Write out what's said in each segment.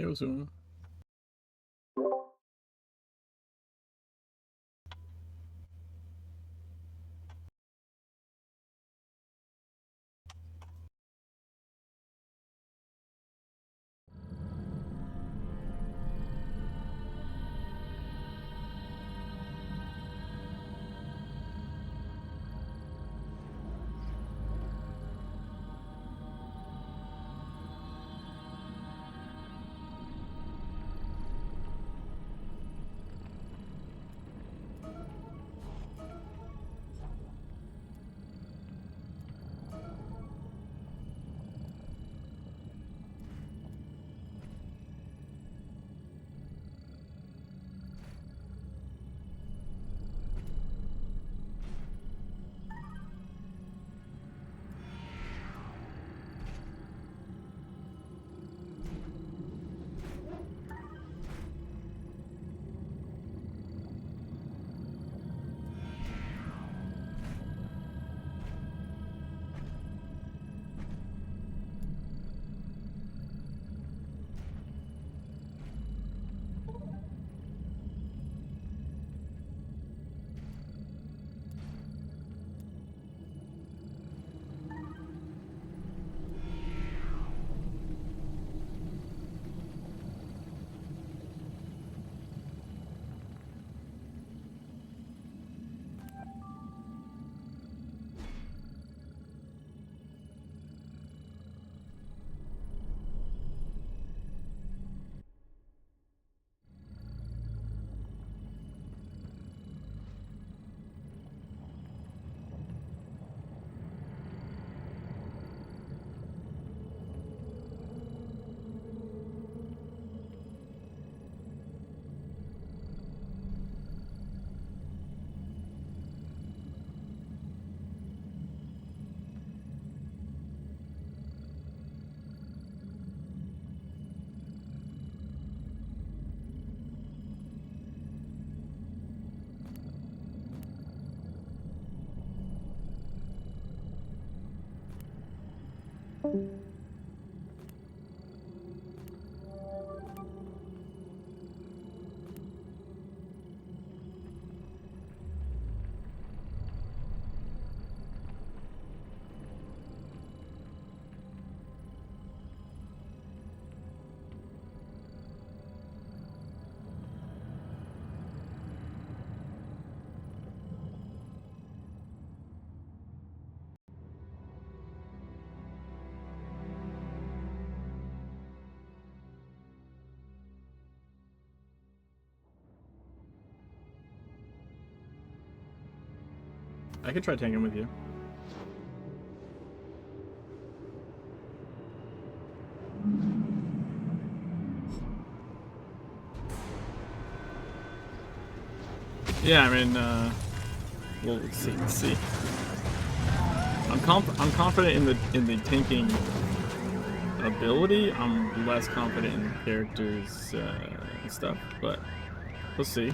Yo, Zoom. I could try tanking with you. Yeah, I mean, well, let's see. I'm confident in the tanking ability. I'm less confident in the characters and stuff, but we'll see.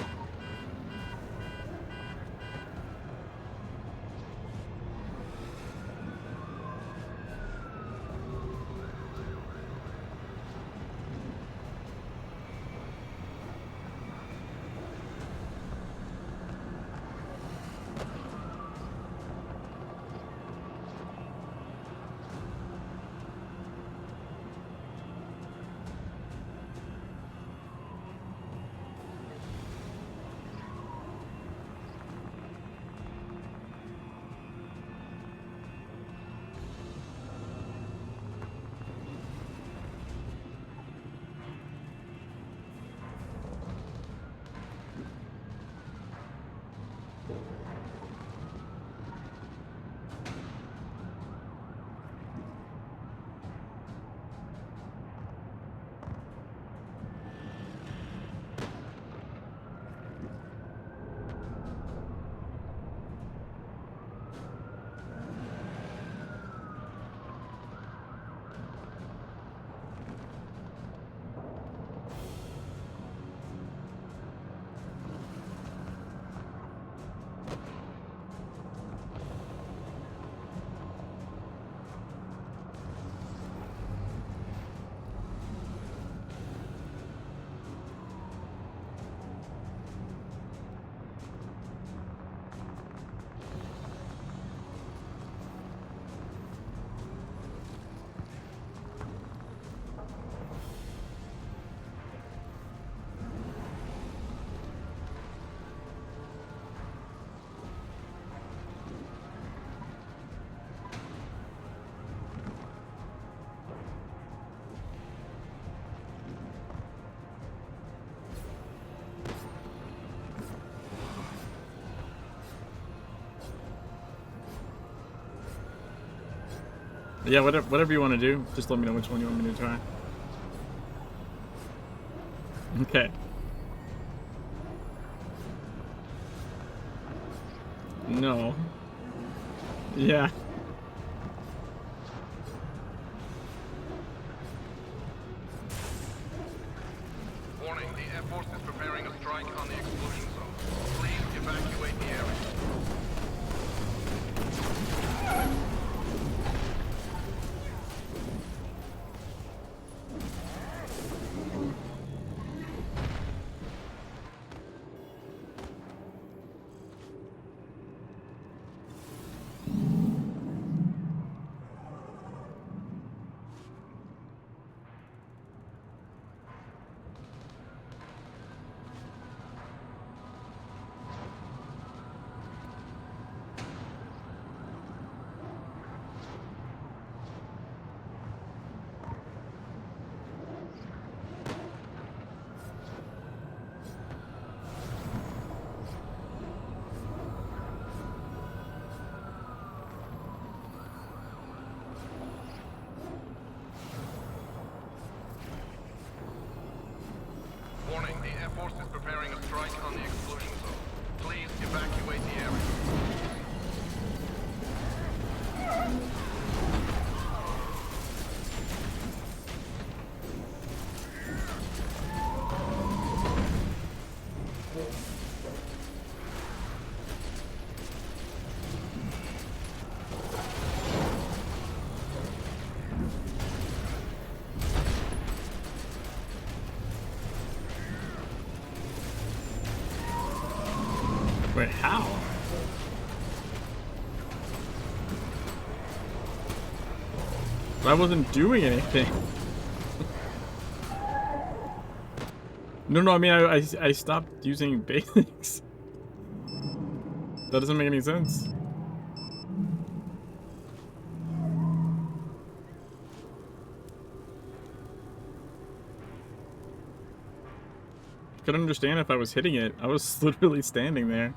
Yeah, whatever you want to do. Just let me know which one you want me to try. Okay. No. Yeah. Warning, the Air Force is preparing a strike on the exclusion zone. Please evacuate the area. Warning, the Air Force is preparing a strike on the exclusion zone. Please evacuate the area. Wait, how? I wasn't doing anything. No, I mean, I stopped using basics. That doesn't make any sense. Couldn't understand if I was hitting it. I was literally standing there.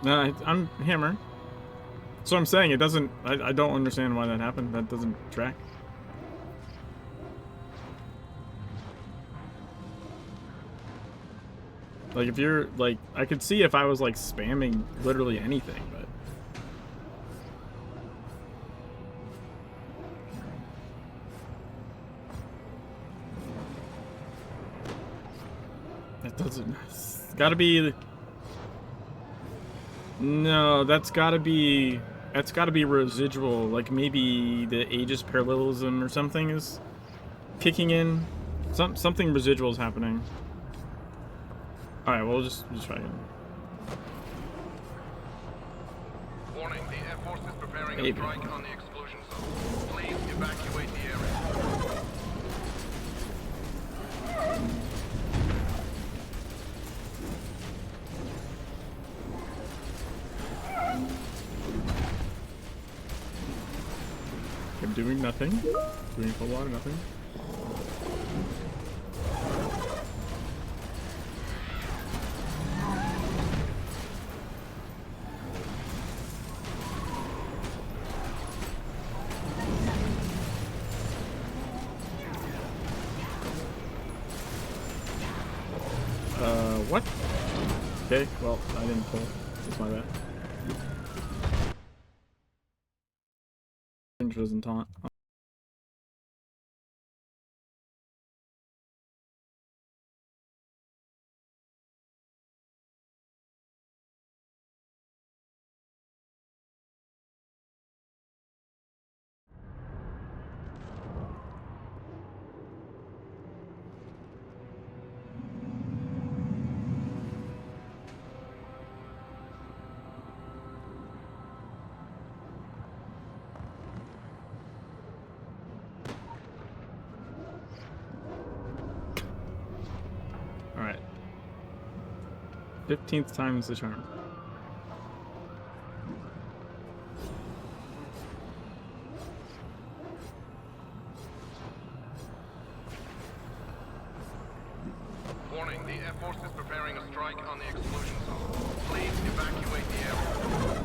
No, I'm hammer. So I'm saying it doesn't. I don't understand why that happened. That doesn't track. Like if you're like, I could see if I was like spamming literally anything, but. That doesn't. It's gotta be. No, that's gotta be residual. Like maybe the Aegis parallelism or something is kicking in. Something residual is happening. All right, well, we'll just try again. Warning, the Air Force is preparing a strike on the exclusion zone. Please evacuate the area. I'm doing nothing. Doing a whole lot of nothing. What? Okay, well, I didn't pull. That's my bad. Doesn't taunt. All right. 15th time's the charm. Warning, the Air Force is preparing a strike on the exclusion zone. Please evacuate the area.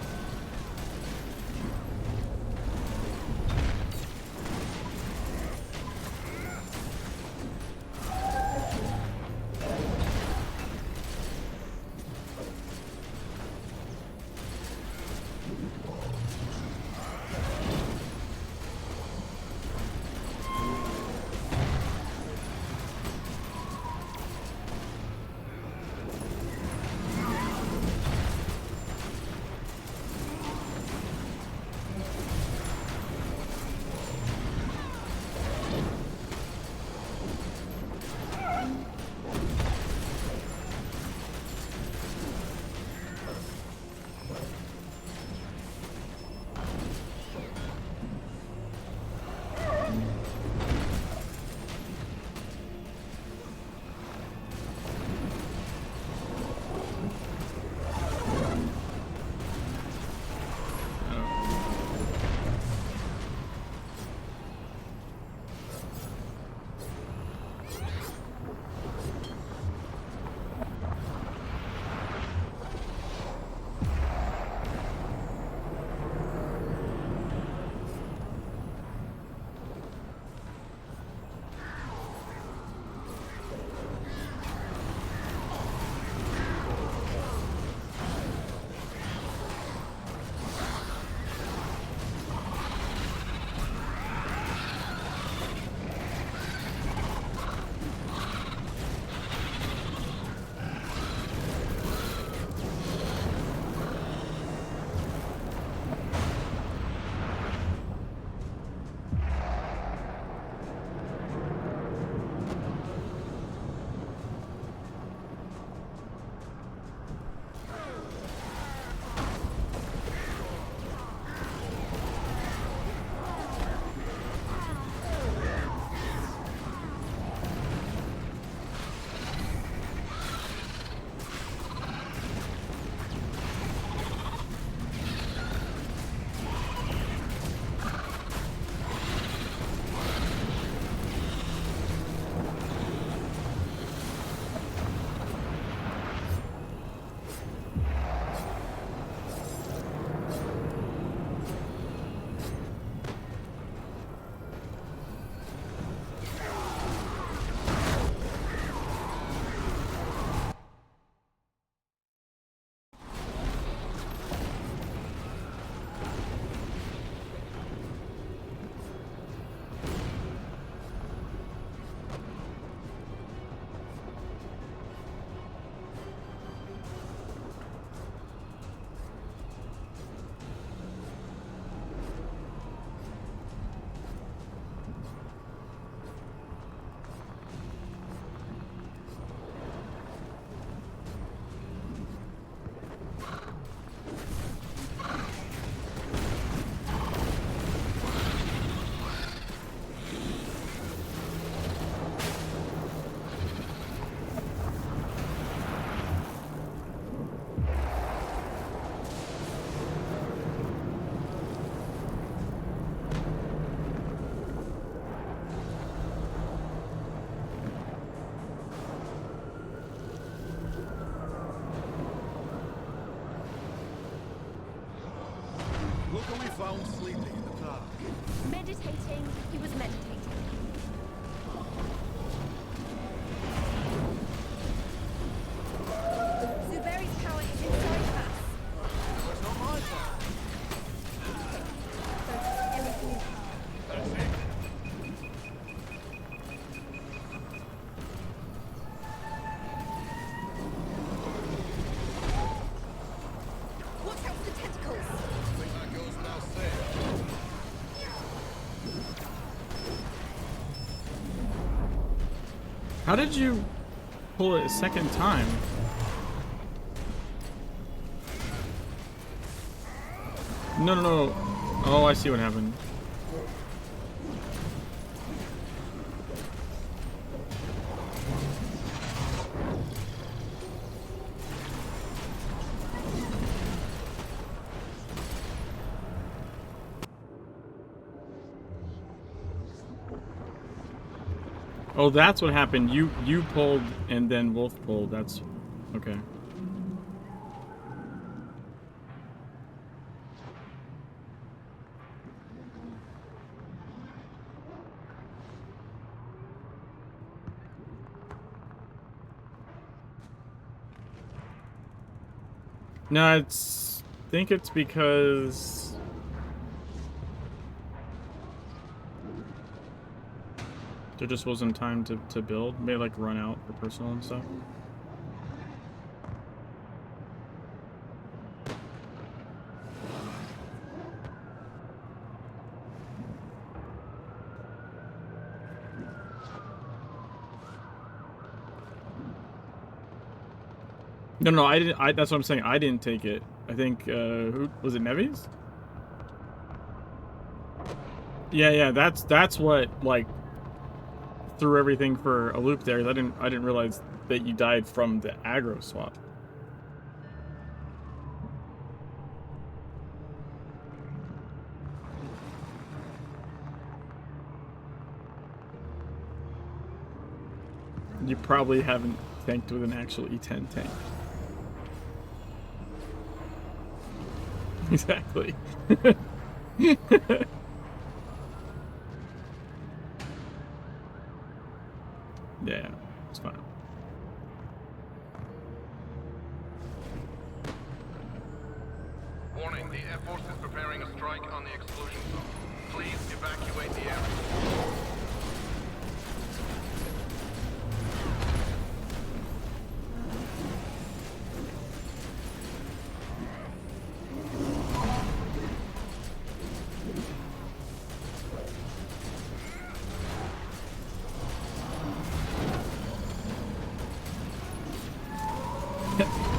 Look who we found sleeping in the car. Meditating. He was meditating. Zuberi's power is inside us. It's not my fault. Everything. That's it. Watch out for the tentacles. I think that goes without saying. How did you pull it a second time? No, no, no. Oh, I see what happened. Oh, that's what happened. You pulled and then Wolf pulled. That's okay. No, I think it's because there just wasn't time to build. May like run out for personal and stuff. No, no, I didn't. That's what I'm saying. I didn't take it. I think who was it? Neves? Yeah, yeah. That's what like threw everything for a loop there. I didn't realize that you died from the aggro swap. You probably haven't tanked with an actual E10 tank. Exactly. Yeah, it's fine. Warning, the Air Force is preparing a strike on the exclusion zone. Please evacuate the area.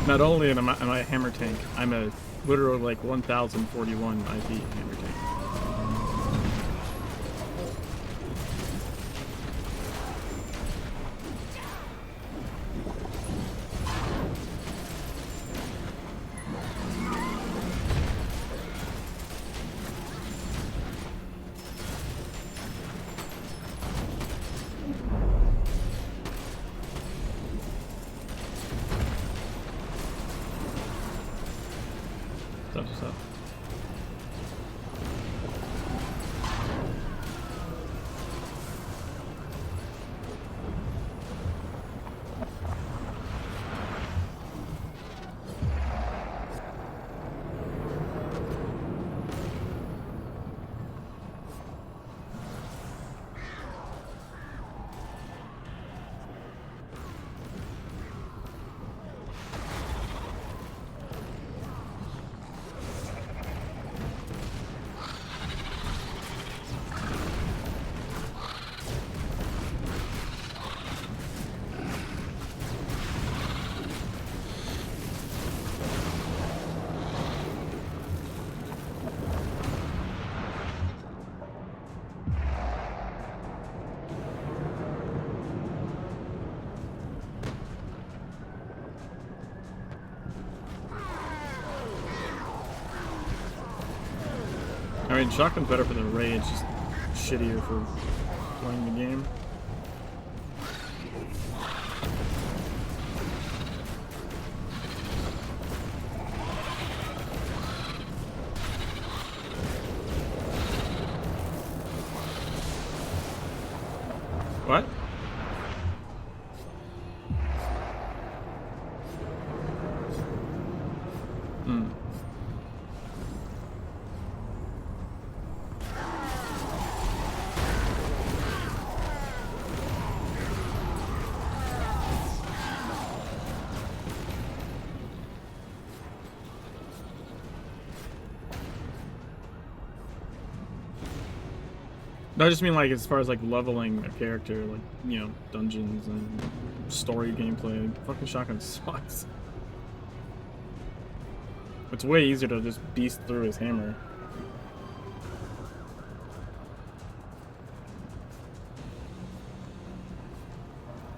Not only am I a hammer tank, I'm a literal like 1041 IP hammer tank. I mean, shotgun's better for the raid, it's just shittier for playing the game. What? Hmm. No, I just mean like as far as like leveling a character, like, you know, dungeons and story gameplay. Fucking shotgun sucks. It's way easier to just beast through his hammer.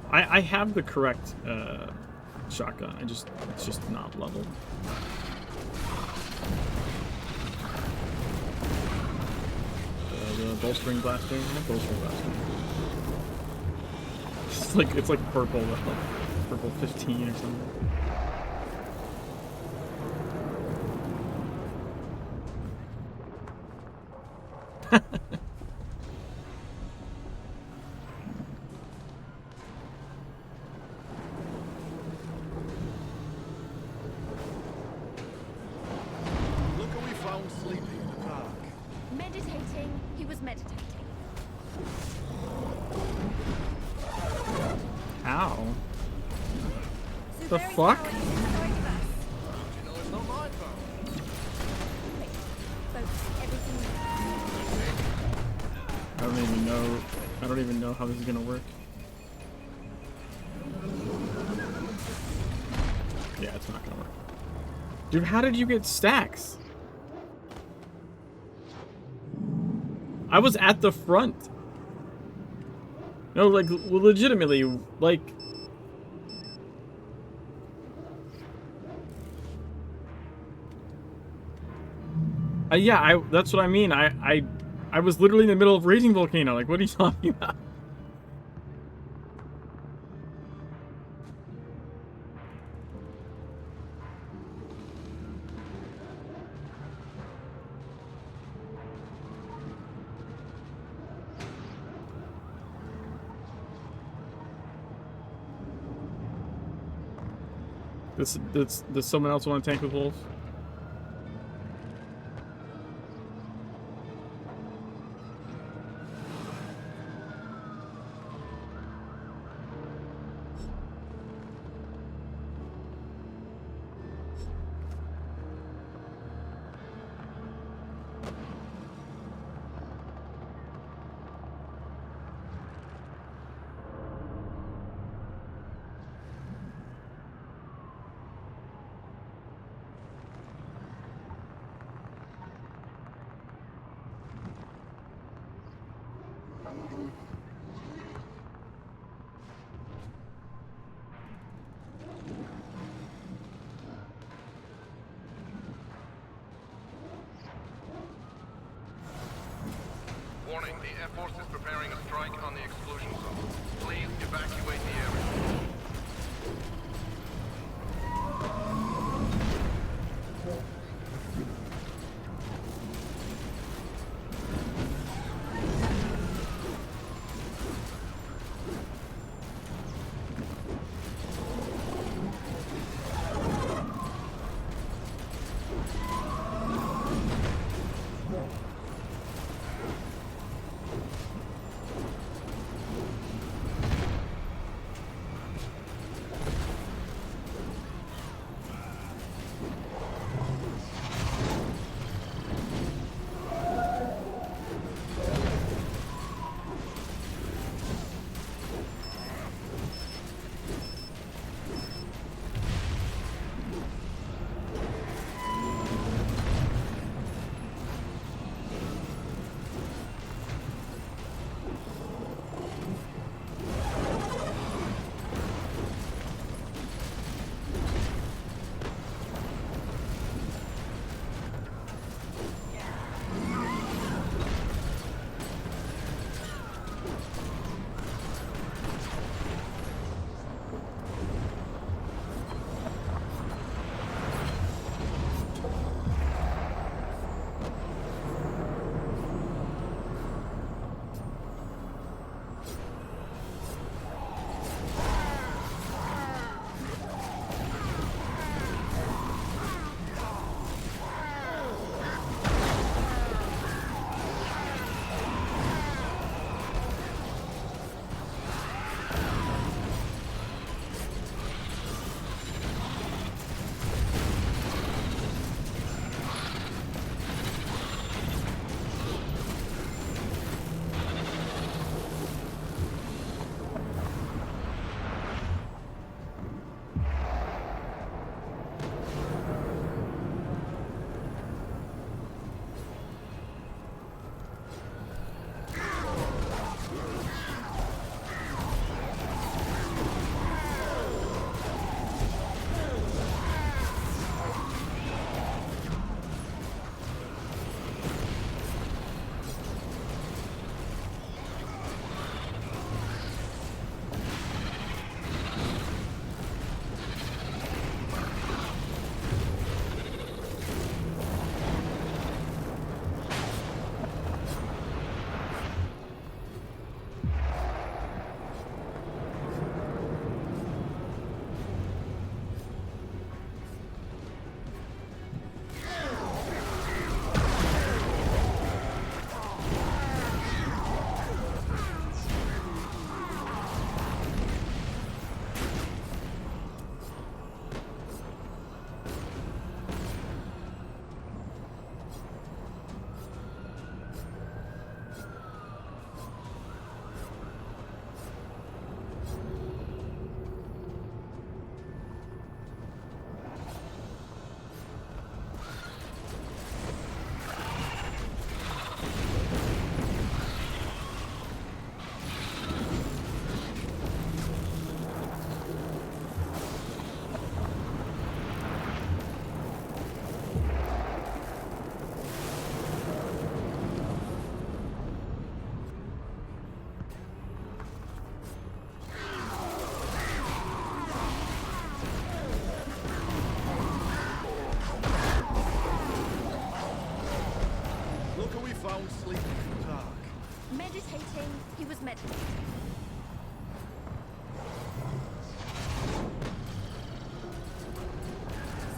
I have the correct shotgun. It's just not leveled. The bolstering blaster, not bolstering blaster. It's like purple, like purple 15 or something. Look who we found sleeping in the park. Meditating. He was meditating. Ow. The Zuberi's fuck? power is inside of us. You know it's not my fault. Focus everything. I don't even know how this is gonna work. Yeah, it's not gonna work. Dude, how did you get stacks? I was at the front. No, like, legitimately, like... yeah, that's what I mean. I was literally in the middle of Raging Volcano. Like, what are you talking about? Does someone else want to tank with wolves? Warning, the Air Force is preparing a strike on the exclusion zone. Please evacuate the area. meditating. He was meditating.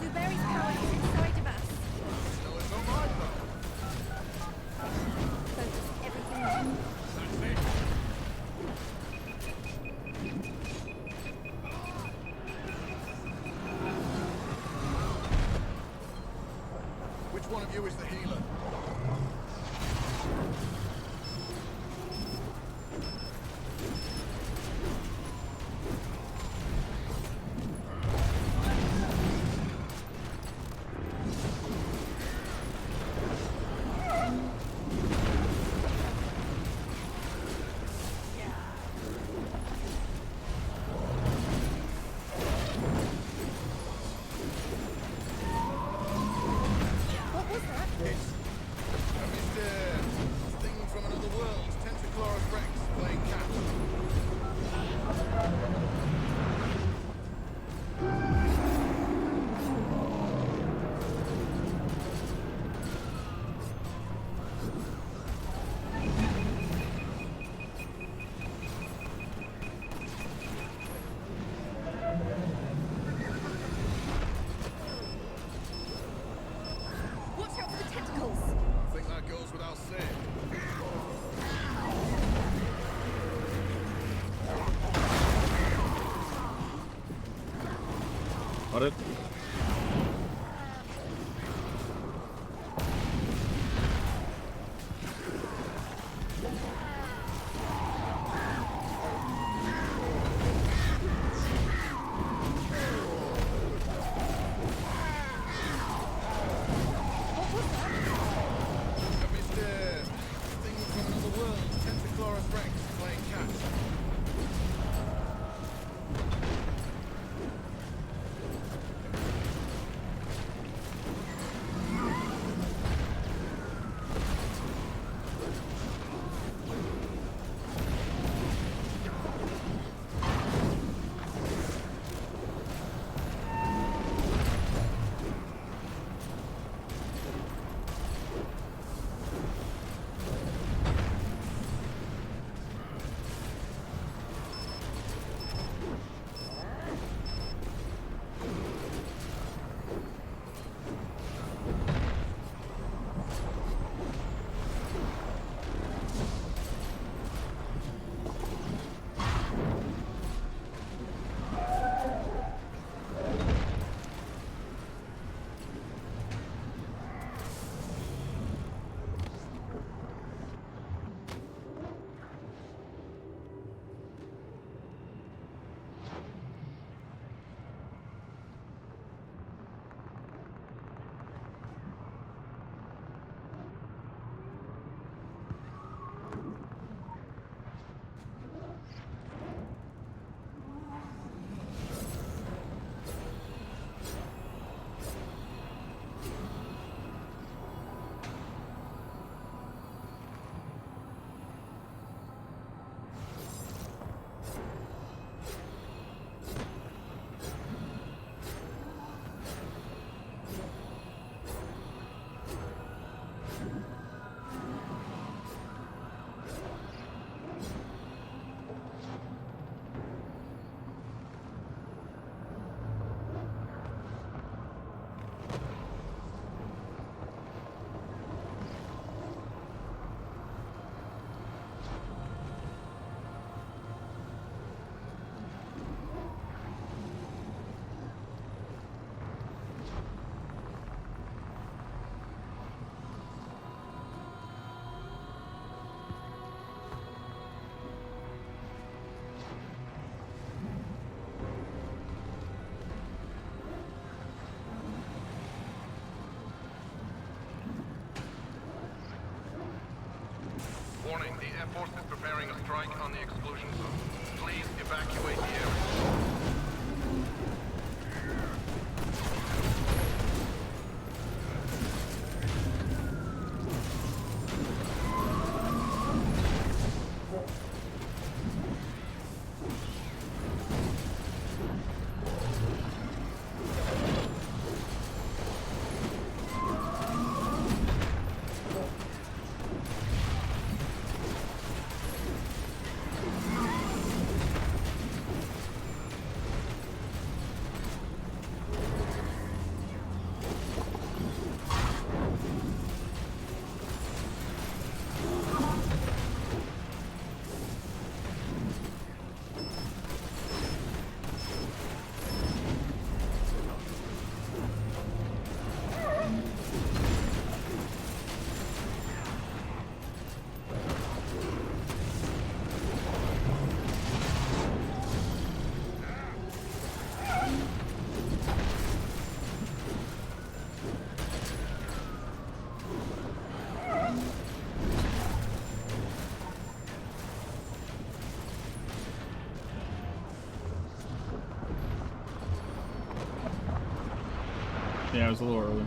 Zuberi's power is inside of us. No, it's not my fault. Focus everything on. That's it. Which one of you is the healer? What was that? It's a Mr. Thing from another world. Tentacloris Rex playing catch. Watch out for the tentacles. I think that goes without saying. Got it. A Mr. Thing from another world. Tentacloris Rex playing catch. Warning, the Air Force is preparing a strike on the exclusion zone. Please evacuate the area. Yeah, it was a little early.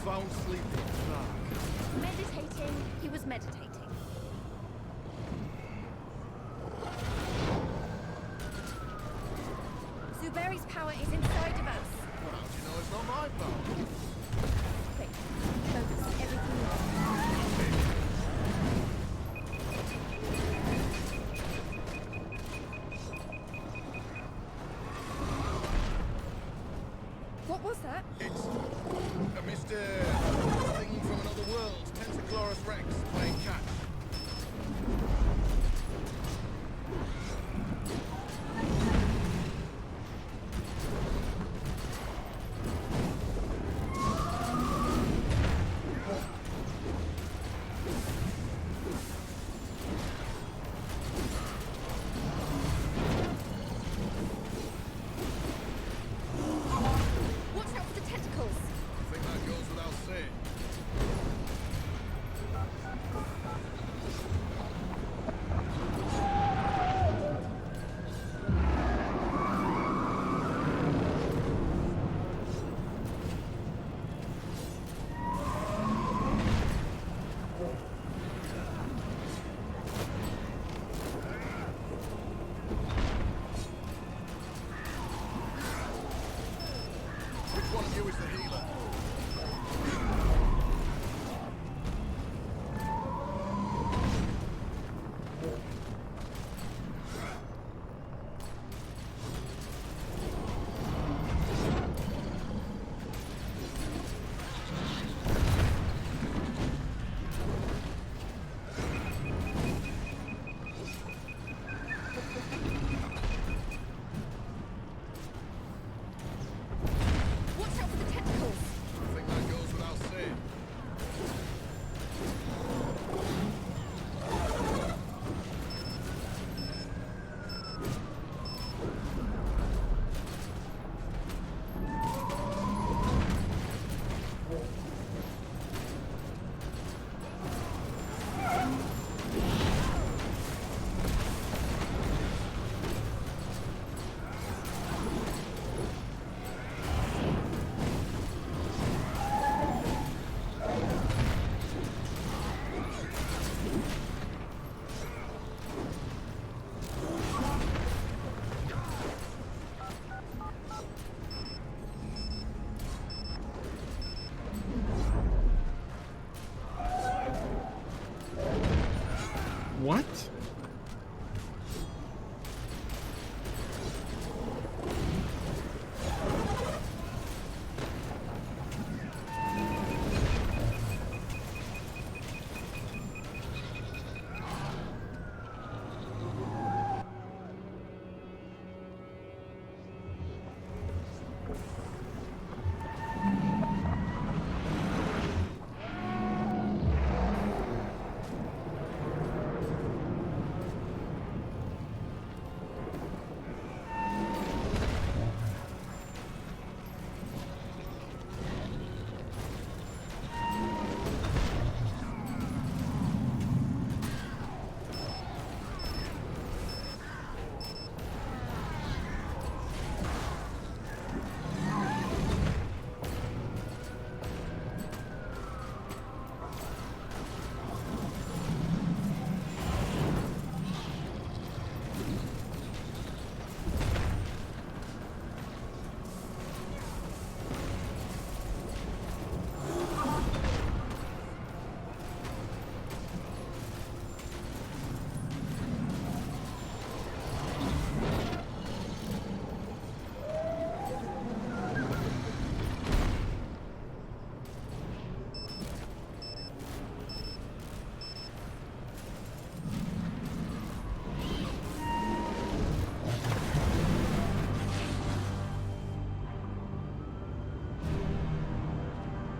Found sleeping. Meditating. He was meditating. Zuberi's power is inside of us. Well, you know it's not my power. Quick, focus on everything else. What was that? It's a Mr. thing from another world. Tentacloris Rex playing catch. Watch out for the tentacles. I think that goes without saying. Which one of you is the healer? Watch out for the tentacles. I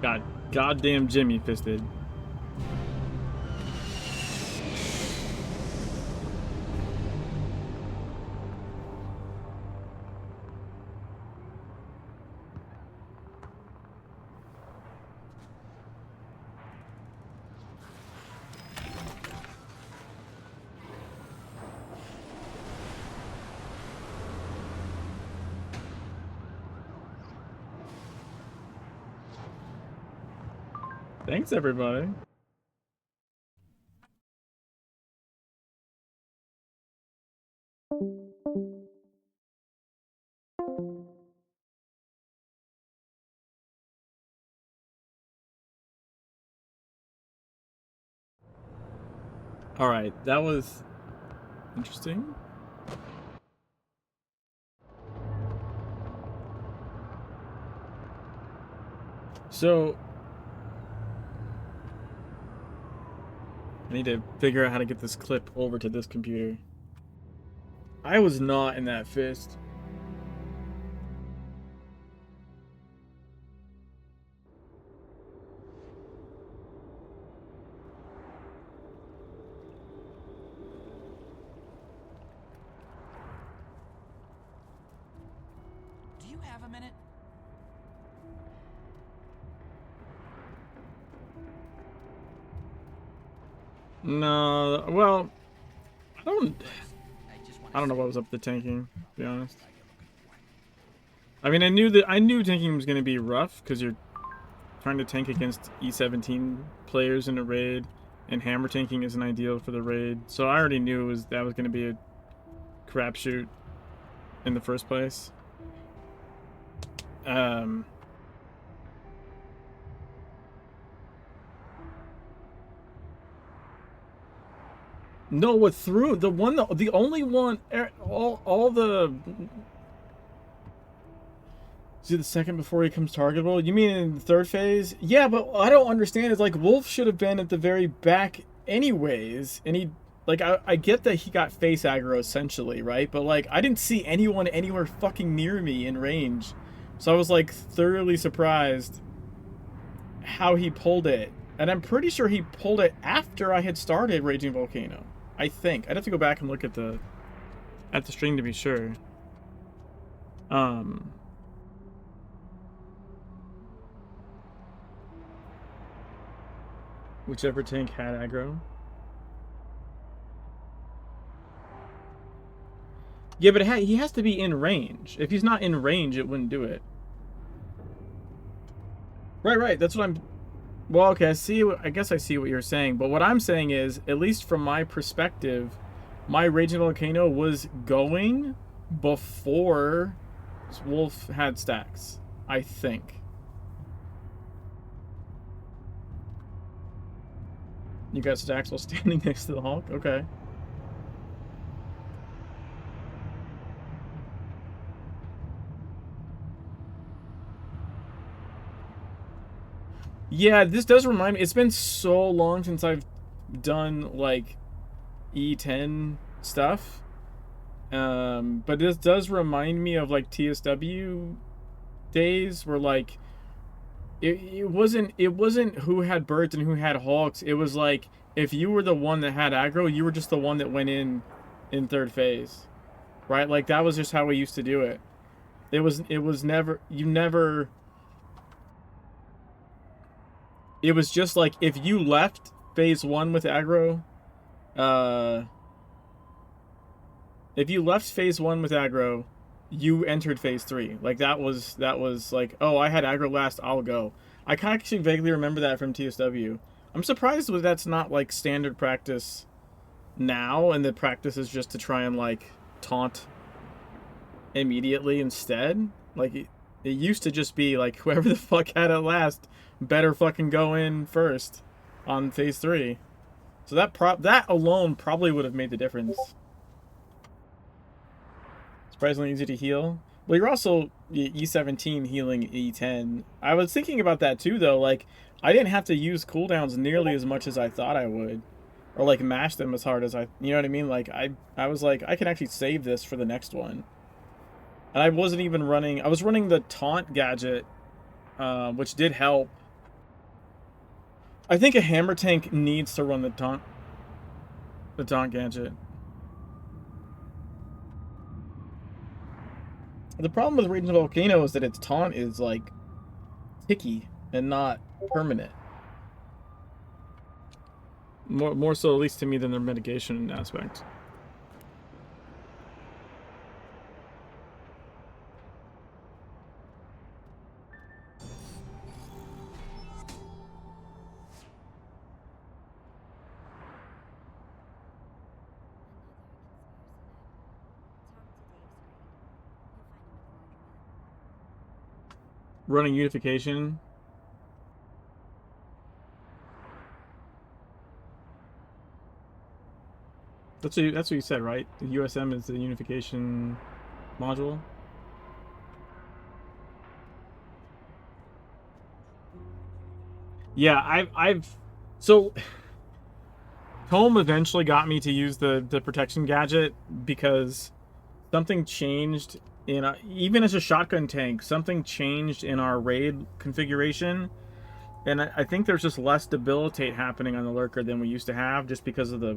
Got goddamn Jimmy fisted. Thanks, everybody. All right, that was interesting. So I need to figure out how to get this clip over to this computer. I was not in that fist. Do you have a minute? No, well, I don't know what was up with the tanking, to be honest. I mean, I knew tanking was going to be rough because you're trying to tank against E17 players in a raid, and hammer tanking isn't ideal for the raid. So I already knew that was going to be a crapshoot in the first place. No, what threw the only one, all the. See the second before he becomes targetable? You mean in the third phase? Yeah, but I don't understand. It's like Wolf should have been at the very back anyways, and he, like, I get that he got face aggro essentially, right? But like, I didn't see anyone anywhere fucking near me in range, so I was like thoroughly surprised how he pulled it, and I'm pretty sure he pulled it after I had started Raging Volcano. I think I'd have to go back and look at the stream to be sure. Whichever tank had aggro. Yeah, but he has to be in range. If he's not in range, it wouldn't do it. Right. That's what I'm. Well, okay. I guess I see what you're saying. But what I'm saying is, at least from my perspective, my Raging Volcano was going before Wolf had stacks, I think. You got stacks while standing next to the Hulk? Okay. Yeah, this does remind me. It's been so long since I've done, like, E10 stuff. But this does remind me of, like, TSW days where, like, it wasn't who had birds and who had Hulks. It was like, if you were the one that had aggro, you were just the one that went in third phase, right? Like, that was just how we used to do it. It was never, it was just like, if you left phase 1 with aggro, you entered phase 3. Like, that was like, oh, I had aggro last, I'll go. I can actually vaguely remember that from TSW. I'm surprised that that's not, like, standard practice now, and the practice is just to try and, like, taunt immediately instead. Like, it used to just be, like, whoever the fuck had it last better fucking go in first on phase 3. So that alone probably would have made the difference. Surprisingly easy to heal. Well, you're also E17 healing E10. I was thinking about that too, though. Like, I didn't have to use cooldowns nearly as much as I thought I would, or like mash them as hard as you know what I mean? Like, I was like, I can actually save this for the next one. And I wasn't even running. I was running the taunt gadget, which did help. I think a hammer tank needs to run the taunt gadget. The problem with Raging Volcano is that its taunt is like ticky and not permanent. More so, at least to me, than their mitigation aspect. Running unification. That's what you said, right? The USM is the unification module. Yeah, so Tome eventually got me to use the protection gadget because something changed in even as a shotgun tank, something changed in our raid configuration. And I think there's just less debilitate happening on the lurker than we used to have, just because of the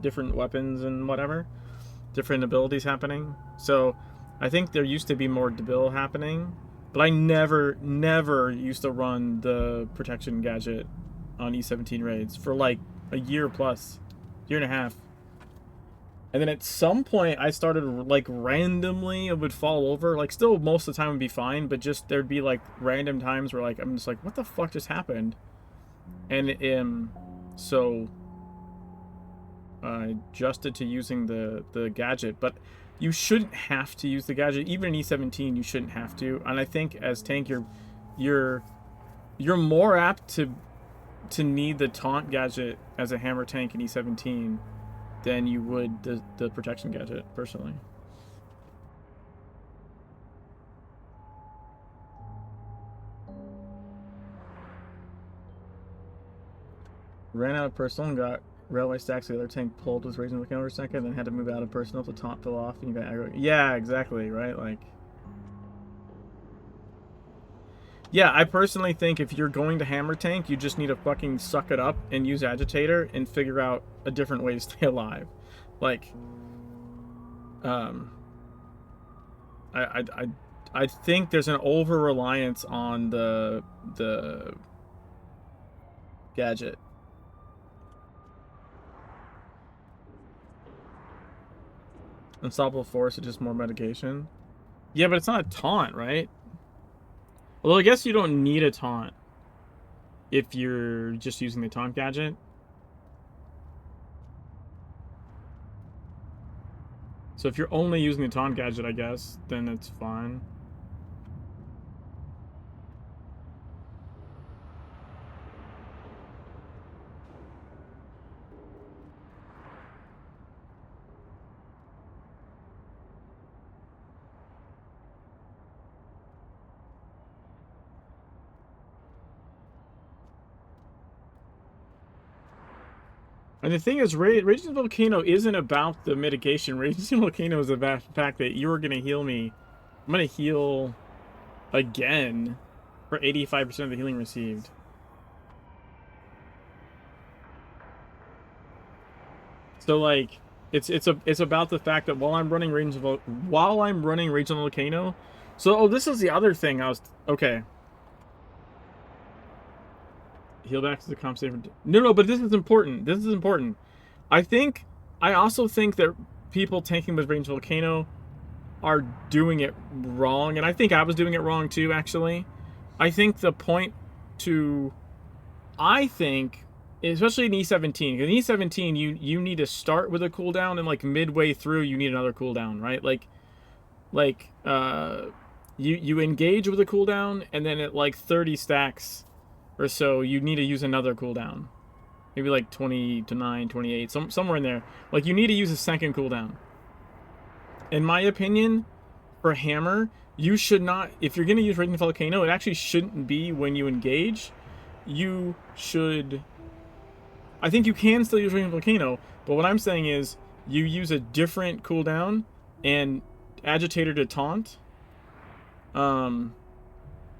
different weapons and whatever, different abilities happening. So I think there used to be more debil happening, but I never used to run the protection gadget on E17 raids for like a year plus, year and a half. And then at some point, I started, like, randomly, it would fall over. Like, still, most of the time would be fine, but just, there'd be, like, random times where, like, I'm just like, what the fuck just happened? And, so, I adjusted to using the gadget. But you shouldn't have to use the gadget. Even in E17, you shouldn't have to. And I think, as tank, you're more apt to need the taunt gadget as a hammer tank in E17 than you would the protection gadget, personally. Ran out of personal and got railway stacks. The other tank pulled, was raising the counter second, then had to move out of personal if the taunt fell off and you got aggro. Yeah, exactly, right? Like, yeah, I personally think if you're going to hammer tank, you just need to fucking suck it up and use agitator and figure out a different way to stay alive. Like, I think there's an over reliance on the gadget. Unstoppable force is just more medication. Yeah, but it's not a taunt, right? Although I guess you don't need a taunt if you're just using the taunt gadget. So if you're only using the taunt gadget, I guess, then it's fine. And the thing is, Raging Volcano isn't about the mitigation. Raging Volcano is about the fact that you're going to heal me. I'm going to heal again for 85% of the healing received. So, like, it's about the fact that while I'm running Raging Volcano... So, this is the other thing I was... Okay. Heal back to the comp save. No, but this is important. This is important. I also think that people tanking with Range Volcano are doing it wrong, and I think I was doing it wrong too, actually. I think the point especially in E17, because in E17 you need to start with a cooldown, and like midway through you need another cooldown, right? You engage with a cooldown, and then at like 30 stacks or so, you need to use another cooldown. Maybe like 29, 28, somewhere in there. Like, you need to use a second cooldown. In my opinion, for hammer, you should not... If you're going to use Raging Volcano, it actually shouldn't be when you engage. You should... I think you can still use Raging Volcano, but what I'm saying is you use a different cooldown and agitator to taunt. And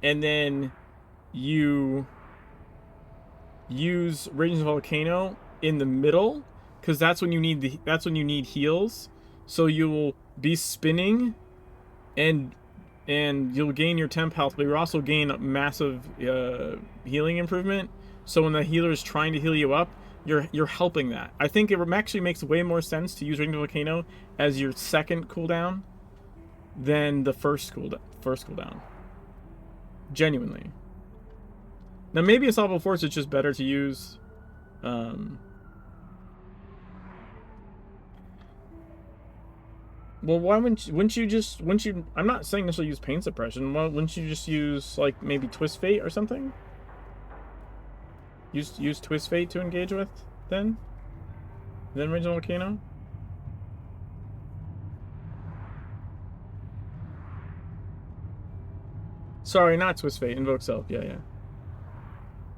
then you use Raging Volcano in the middle, because that's when you need heals. So you'll be spinning, and you'll gain your temp health, but you'll also gain massive healing improvement. So when the healer is trying to heal you up, you're helping that. I think it actually makes way more sense to use Raging Volcano as your second cooldown than the first cooldown. Genuinely. Now maybe Assault Force is just better to use. Well, why wouldn't you? I'm not saying necessarily use pain suppression. Why wouldn't you just use like maybe Twist Fate or something? Use Twist Fate to engage with then Raging Volcano. Sorry, not Twist Fate. Invoke Self. Yeah.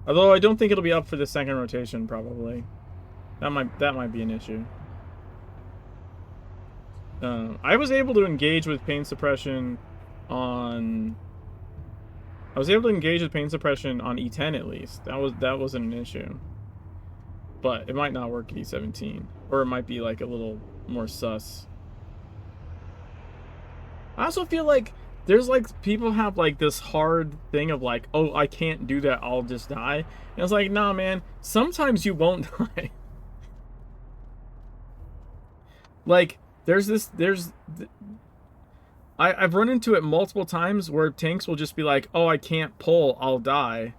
Although I don't think it'll be up for the second rotation. Probably. That might be an issue. I was able to engage with pain suppression on. I was able to engage with pain suppression on E10 at least. That wasn't an issue. But it might not work at E17, or it might be like a little more sus. I also feel like there's like people have like this hard thing of like, oh, I can't do that, I'll just die. And it's like, nah, man. Sometimes you won't die. Like. I've run into it multiple times where tanks will just be like, oh, I can't pull, I'll die.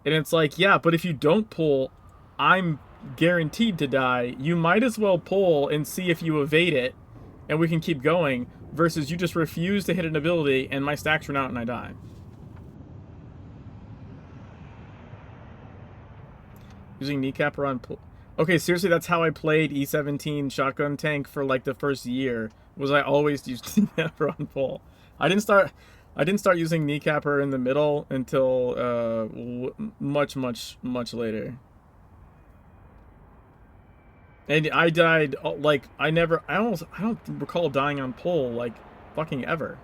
And it's like, yeah, but if you don't pull, I'm guaranteed to die. You might as well pull and see if you evade it, and we can keep going, versus you just refuse to hit an ability, and my stacks run out and I die. Using kneecapper on pull. Okay, seriously, that's how I played E17 shotgun tank for like the first year. Was I always used kneecapper on pull? I didn't start using kneecapper in the middle until much later. And I died like I don't recall dying on pull like fucking ever.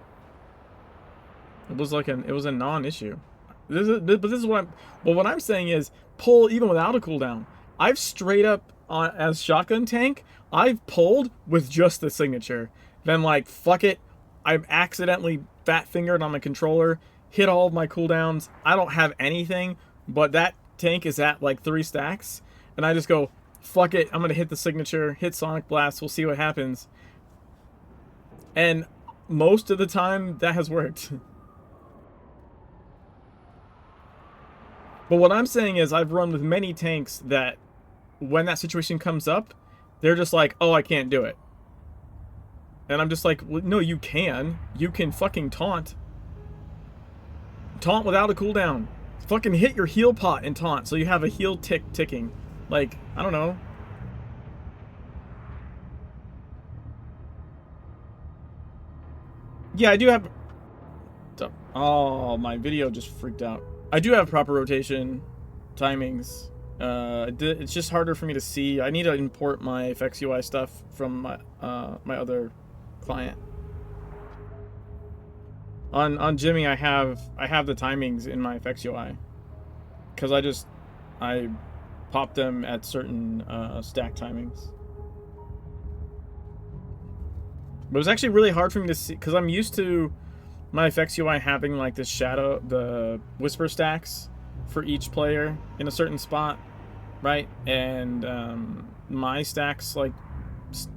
It was a non-issue. But what I'm saying is pull even without a cooldown. I've straight up, as shotgun tank, I've pulled with just the signature. Then like, fuck it, I've accidentally fat-fingered on my controller, hit all of my cooldowns, I don't have anything, but that tank is at like 3 stacks, and I just go, fuck it, I'm gonna hit the signature, hit Sonic Blast, we'll see what happens. And most of the time, that has worked. But what I'm saying is I've run with many tanks that when that situation comes up, they're just like, oh, I can't do it. And I'm just like, well, no, you can. You can fucking taunt. Taunt without a cooldown. Fucking hit your heal pot and taunt so you have a heal ticking. Like, I don't know. Yeah, I do have... Oh, my video just freaked out. I do have proper rotation timings. It's just harder for me to see. I need to import my FX UI stuff from my my other client. On Jimmy, I have the timings in my FX UI because I pop them at certain stack timings. But it was actually really hard for me to see because I'm used to my FX UI having like this the whisper stacks for each player in a certain spot, right? And my stacks like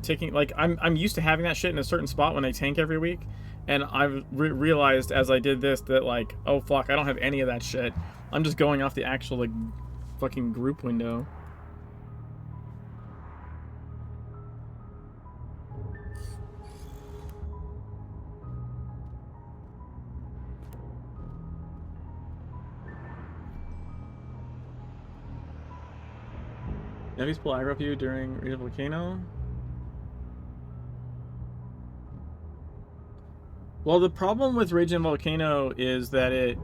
taking like I'm used to having that shit in a certain spot when I tank every week, and I've realized as I did this that like, oh fuck, I don't have any of that shit. I'm just going off the actual like fucking group window. Navies pull aggro you during Raging Volcano. Well, the problem with Raging Volcano is that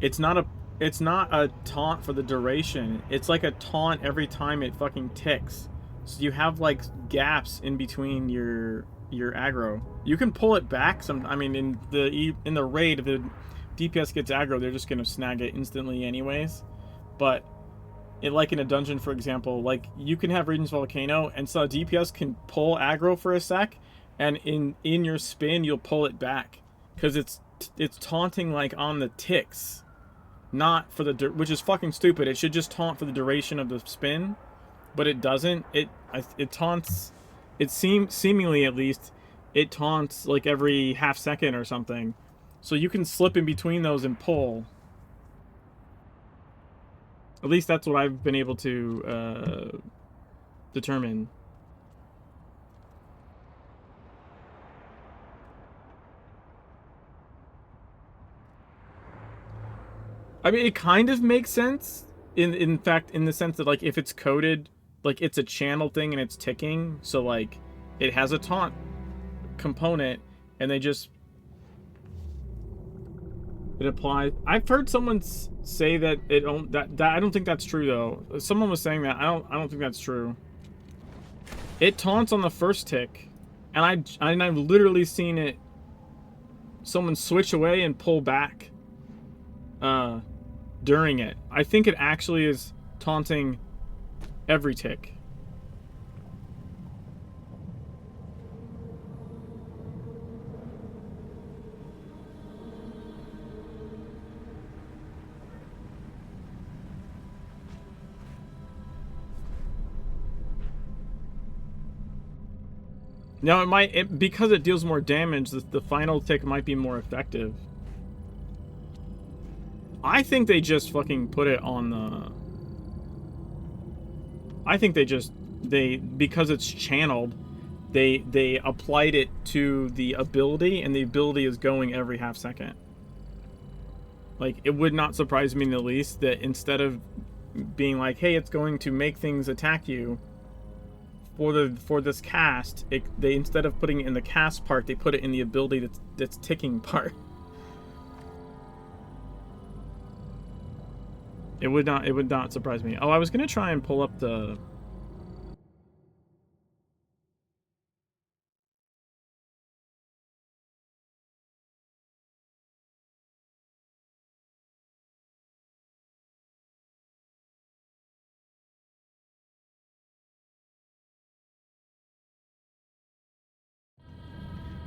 it's not a taunt for the duration. It's like a taunt every time it fucking ticks. So you have like gaps in between your aggro. You can pull it back. I mean, in the raid, if the DPS gets aggro, they're just gonna snag it instantly anyways. But like in a dungeon, for example, like you can have Regent's Volcano, and so DPS can pull aggro for a sec, and in your spin you'll pull it back because it's taunting like on the ticks, not for the which is fucking stupid. It should just taunt for the duration of the spin, but it doesn't. It taunts. It seemingly at least it taunts like every half second or something, so you can slip in between those and pull. At least that's what I've been able to determine. I mean, it kind of makes sense. In fact, in the sense that like if it's coded, like it's a channel thing and it's ticking, so like it has a taunt component, and they just it applies. I've heard someone say that it don't that I don't think that's true though. Someone was saying that I don't think that's true. It taunts on the first tick, and I've literally seen it. Someone switch away and pull back. During it. I think it actually is taunting every tick. Now it might, because it deals more damage, the final tick might be more effective. I think they just fucking put it on the... I think because it's channeled, they applied it to the ability, and the ability is going every half second. Like, it would not surprise me in the least that instead of being like, hey, it's going to make things attack you for this cast, they instead of putting it in the cast part, they put it in the ability that's ticking part. It would not surprise me. Oh, I was gonna try and pull up the...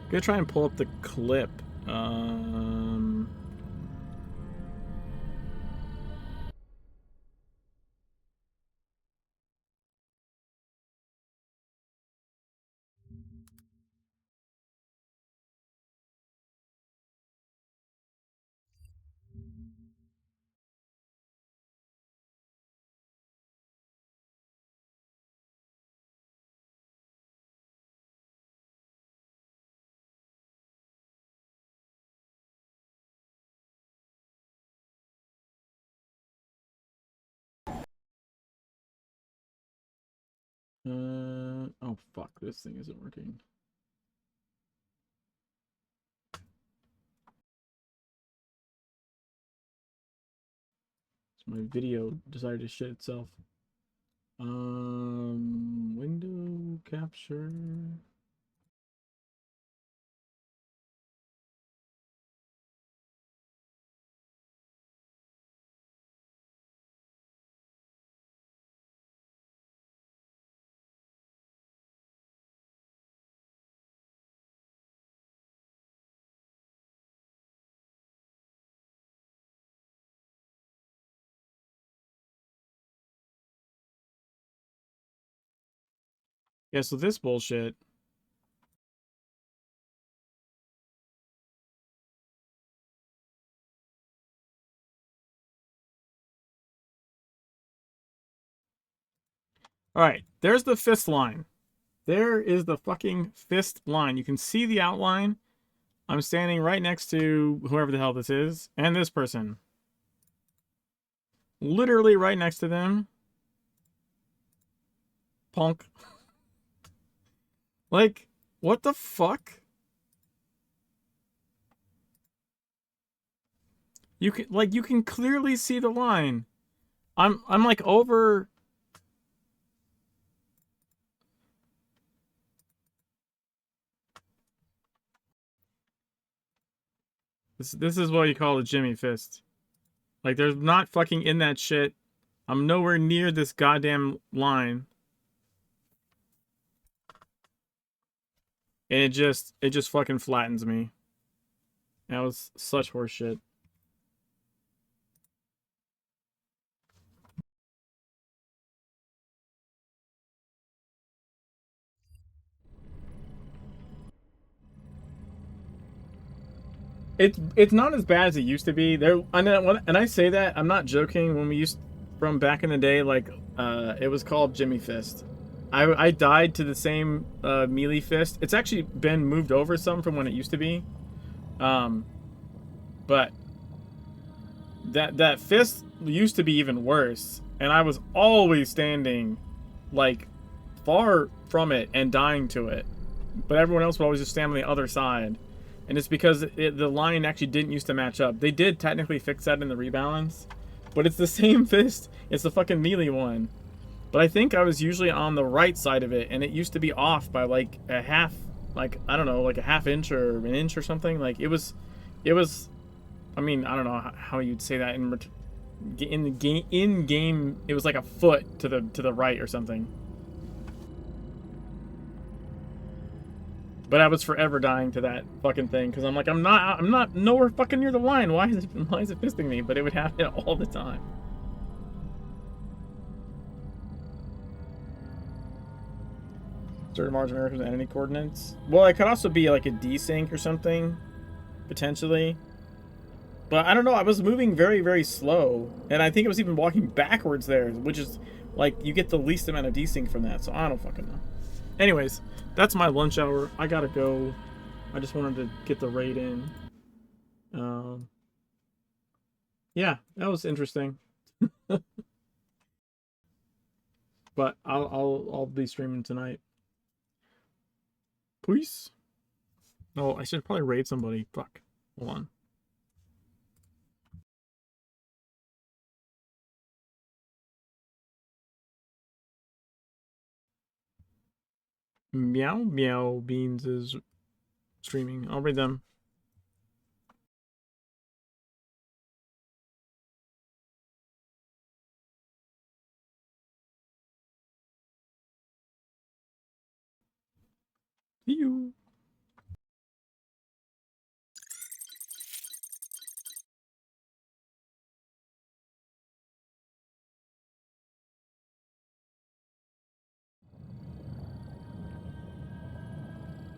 Gonna try and pull up the clip. Oh fuck, this thing isn't working. My video decided to shit itself. Window capture. Yeah, so this bullshit. Alright, there's the fist line. There is the fucking fist line. You can see the outline. I'm standing right next to whoever the hell this is, and this person. Literally right next to them. Punk. Like, what the fuck? You can clearly see the line. I'm like over... This is what you call a Jimmy fist. Like, there's not fucking in that shit I'm nowhere near this goddamn line. And it just fucking flattens me. That was such horseshit. It's not as bad as it used to be. There, and I say that I'm not joking. When we used from back in the day, like it was called Jimmy Fist. I died to the same melee fist. It's actually been moved over some from when it used to be, but that fist used to be even worse. And I was always standing, like, far from it and dying to it. But everyone else would always just stand on the other side. And it's because the line actually didn't used to match up. They did technically fix that in the rebalance, but it's the same fist. It's the fucking melee one. But I think I was usually on the right side of it, and it used to be off by like a half, like, I don't know, like a half inch or an inch or something. Like it was, I mean, I don't know how you'd say that in the game. It was like a foot to the right or something. But I was forever dying to that fucking thing because I'm like, I'm not nowhere fucking near the line. Why is it fisting me? But it would happen all the time. Certain margin errors with entity coordinates. Well, it could also be like a desync or something, potentially. But I don't know. I was moving very, very slow, and I think I was even walking backwards there, which is like you get the least amount of desync from that. So I don't fucking know. Anyways, that's my lunch hour. I gotta go. I just wanted to get the raid in. Yeah, that was interesting. But I'll be streaming tonight. Peace. Oh, I should probably raid somebody. Fuck. Hold on. Meow Meow Beans is streaming. I'll read them. See you.